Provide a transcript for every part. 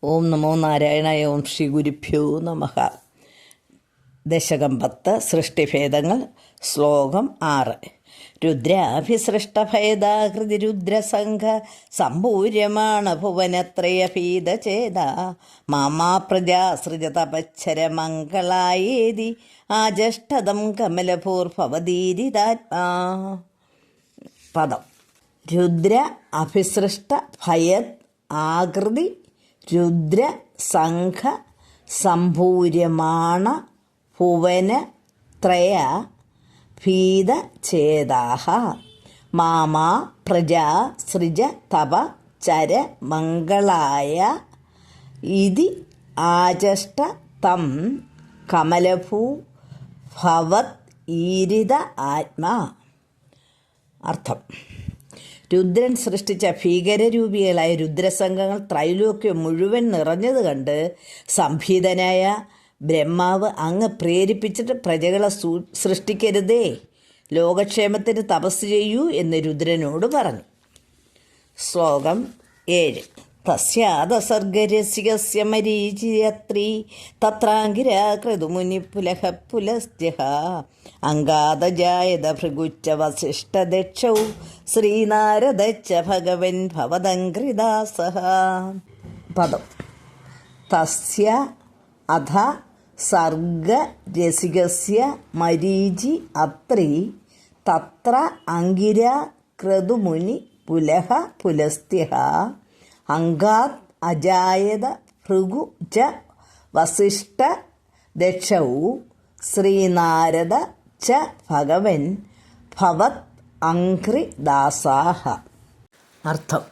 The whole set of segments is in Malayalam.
ഓം നമോ നാരായണായ. ഓം ശ്രീ ഗുരുഭ്യോ നമഃ. ദശകം 10 സൃഷ്ടിഭേദങ്ങൾ. ശ്ലോകം 6. രുദ്രാഭിസൃഷ്ടഭേദാകൃതി രുദ്രസംഘ സമ്പൂര്യമാണ ഭുവനത്രയഭീതചേത മാമാ പ്രജാ സൃജതപച്ഛരമംഗളായേതി ആജഷ്ടതം കമലഭൂർഭവതീരിതാത്മാ. പദം. രുദ്ര അഭിസൃഷ്ട ഭയത് ആകൃതി രുദ്ര സംഘ സമ്പൂര്യമാണ ഭുവന ത്രയ ഭീതചേതാഃ മാമാ പ്രജാ സൃജ തപ ചര മംഗളായ ഇതി ആജഷ്ട തം കമലഭൂ ഭവത് ഈരിത ആത്മാ. അർത്ഥം: രുദ്രൻ സൃഷ്ടിച്ച ഭീകരരൂപികളായ രുദ്രസംഘങ്ങൾ ത്രൈലോക്യം മുഴുവൻ നിറഞ്ഞത് കണ്ട് സംഭീതനായ ബ്രഹ്മാവ് അങ്ങ് പ്രേരിപ്പിച്ചിട്ട് പ്രജകളെ സൃഷ്ടിക്കരുതേ, ലോകക്ഷേമത്തിന് തപസ് ചെയ്യൂ എന്ന് രുദ്രനോട് പറഞ്ഞു. ശ്ലോകം 7. തസ്യാദസർഗരസികസ്യ മരീചിയത്രീ തത്രാങ്കിരാ ക്രതുമുനി പുലഃ പുലസ്ത്യഃ അംഗാദജായത ഭൃഗുച്ച വസിഷ്ഠദക്ഷൗ ശ്രീനാരദച്ച ഭഗവൻ ഭവദംഘ്രിദാസഃ. പദം. തസ്യ അധ സർഗരസികസ്യ മരീചി അത്രി തത്ര അങ്കിരാ ക്രതുമുനി പുലഃ പുലസ്ത്യഃ അംഗാത് അജായത ഭൃഗു ച വസിഷ്ഠ ദക്ഷൗ ശ്രീനാരദ ച ഭഗവൻ ഭവത് അംഘ്രിദാസാഃ. അർത്ഥം: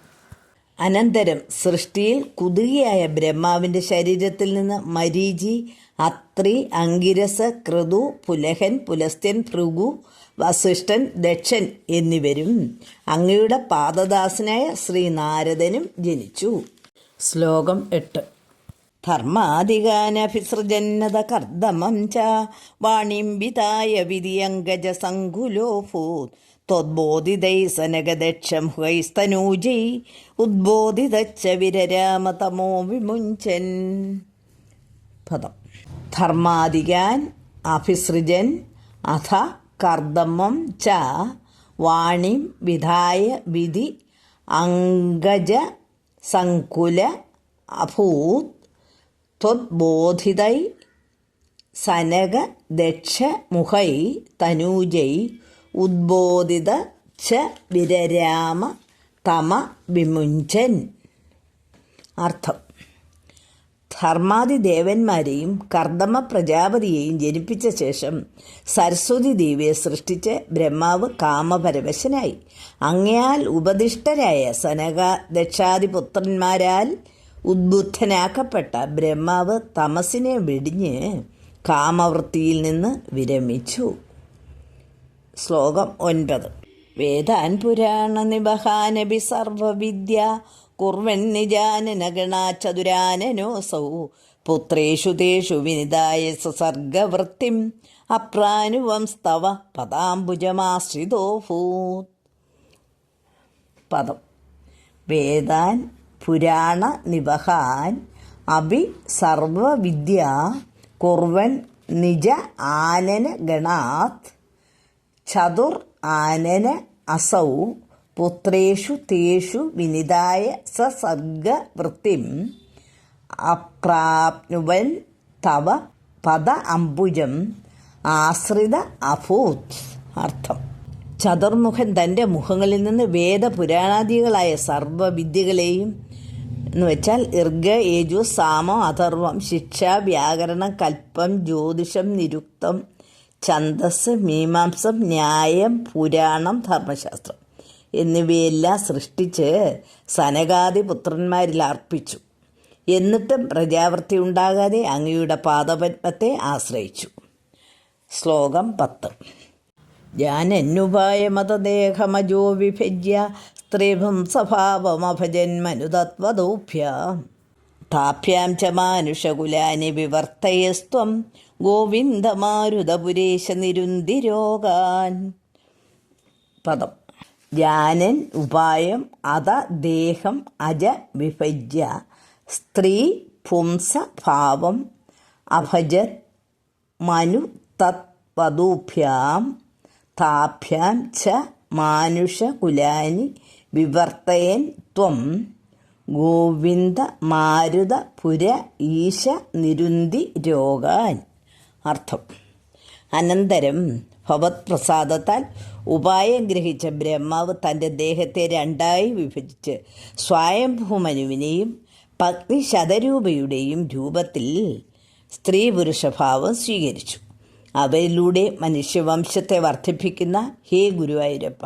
അനന്തരം സൃഷ്ടിയിൽ കുതുകിയായ ബ്രഹ്മാവിൻ്റെ ശരീരത്തിൽ നിന്ന് മരീചി, അത്രി, അങ്കിരസ്, ക്രതു, പുലഹൻ, പുലസ്ത്യൻ, ഭൃഗു, വസിഷ്ഠൻ, ദക്ഷൻ എന്നിവരും അങ്ങയുടെ പാദദാസനായ ശ്രീനാരദനും ജനിച്ചു. ശ്ലോകം 8. ധർമാധികാനഭിസൃജന്നത കർദമം ച വാണിം വിതായ വിധിയങ്കജ സങ്കുലോഭൂത് ത്വദ്ബോധിതൈ സനകദക്ഷം ഹൈസ്തനൂജൈ ഉദ്ബോധിതച്ച വിരരാമതമോ വിമുഞ്ചൻ. പദം. ധർമാധികാൻ അഭിസൃജൻ അഥ കർദമം ച വാണിം വിധായ വിധി അങ്കജ സങ്കുല അഭൂത് ത്വദ്ബോധിതൈ സനക ദക്ഷ മുഹൈ തനൂജൈ ഉദ്ബോധിത ച വിരരാമ തമ വിമുഞ്ചൻ. അർത്ഥം: ധർമാദിദേവന്മാരെയും കർദമ പ്രജാപതിയെയും ജനിപ്പിച്ച ശേഷം സരസ്വതി ദേവിയെ സൃഷ്ടിച്ച് ബ്രഹ്മാവ് കാമപരവശനായി. അങ്ങയാൽ ഉപദിഷ്ടരായ സനക ദക്ഷാദിപുത്രന്മാരാൽ ഉദ്ബുദ്ധനാക്കപ്പെട്ട ബ്രഹ്മാവ് തമസിനെ വെടിഞ്ഞ് കാമവൃത്തിയിൽ നിന്ന് വിരമിച്ചു. ശ്ലോകം 9. വേദാൻ പുരാണ നിബഹാനബി സർവവിദ്യ കുർവൻ നിജാനന ഗണാചതുരാനനോസൗ പുത്രേഷു തേഷു വിനിതായ സസർഗവൃത്തിം അപ്രാനുവംസ്തവ പദാംബുജമാശ്രിതോഭൂത്. പദം. വേദാൻ പുരാണ നിബഹാൻ അഭി സർവവിദ്യ കുർവൻ നിജ ആനന ഗണാത് ചതുർ ആനന അസൗ പുത്രേഷു തേഷു വിനിതായ സസർഗവൃത്തിം അപ്രാപ്നുവൻ തവ പദ അംബുജം ആശ്രിത അഭൂത്. അർത്ഥം: ചതുർമുഖൻ തൻ്റെ മുഖങ്ങളിൽ നിന്ന് വേദപുരാണാദികളായ സർവവിദ്യകളെയും എന്ന് വെച്ചാൽ ഋഗ്, യജു, സാമം, അഥർവം, ശിക്ഷ, വ്യാകരണം, കൽപ്പം, ജ്യോതിഷം, നിരുക്തം, ഛന്ദസ്, മീമാംസം, ന്യായം, പുരാണം, ധർമ്മശാസ്ത്രം എന്നിവയെല്ലാം സൃഷ്ടിച്ച് സനകാദി പുത്രന്മാരിൽ അർപ്പിച്ചു. എന്നിട്ടും പ്രജാവൃത്തി ഉണ്ടാകാതെ അങ്ങയുടെ പാദപത്മത്തെ ആശ്രയിച്ചു. ശ്ലോകം 10. ജാനന്നുപായമതദേഹമജോ വിഭജ്യ സ്ത്രീഭം സ്വഭാവമഭജന്മനുതത്വദോഭ്യാം താഭ്യാം ച മാനുഷകുലാനി വിവർത്തയസ്ത്വം ഗോവിന്ദമാരുതപുരേശ നിരുന്തിരോഗാൻ. പദം. ജാനൻ ഉപായം അത ദേഹം അജ വിഭജ്യ സ്ത്രീ പുംസ ഭാവം അഭജത് മനു തത്വധൂഭ്യാം താഭ്യാം ച മാനുഷകുലാനി വിവർത്തയൻ ത്വം ഗോവിന്ദ മാരുത പുര ഈശ നിരുന്തി രോഗാൻ. അർത്ഥം: അനന്തരം ഭഗവത്പ്രസാദത്താൽ ഉപായം ഗ്രഹിച്ച ബ്രഹ്മാവ് തൻ്റെ ദേഹത്തെ രണ്ടായി വിഭജിച്ച് സ്വയംഭൂമനുവിനെയും പത്നി ശതരൂപയുടെയും രൂപത്തിൽ സ്ത്രീ പുരുഷഭാവം സ്വീകരിച്ചു. അവരിലൂടെ മനുഷ്യവംശത്തെ വർദ്ധിപ്പിക്കുന്ന ഹേ ഗുരുവായൂരപ്പ,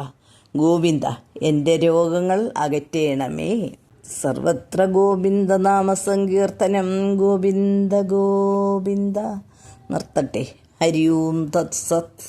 ഗോവിന്ദ, എൻ്റെ രോഗങ്ങൾ അകറ്റേണമേ. സർവത്ര ഗോവിന്ദനാമസങ്കീർത്തനം. ഗോവിന്ദ ഗോവിന്ദ. നിർത്തട്ടെ. ഹരി ഓം തത്സത്.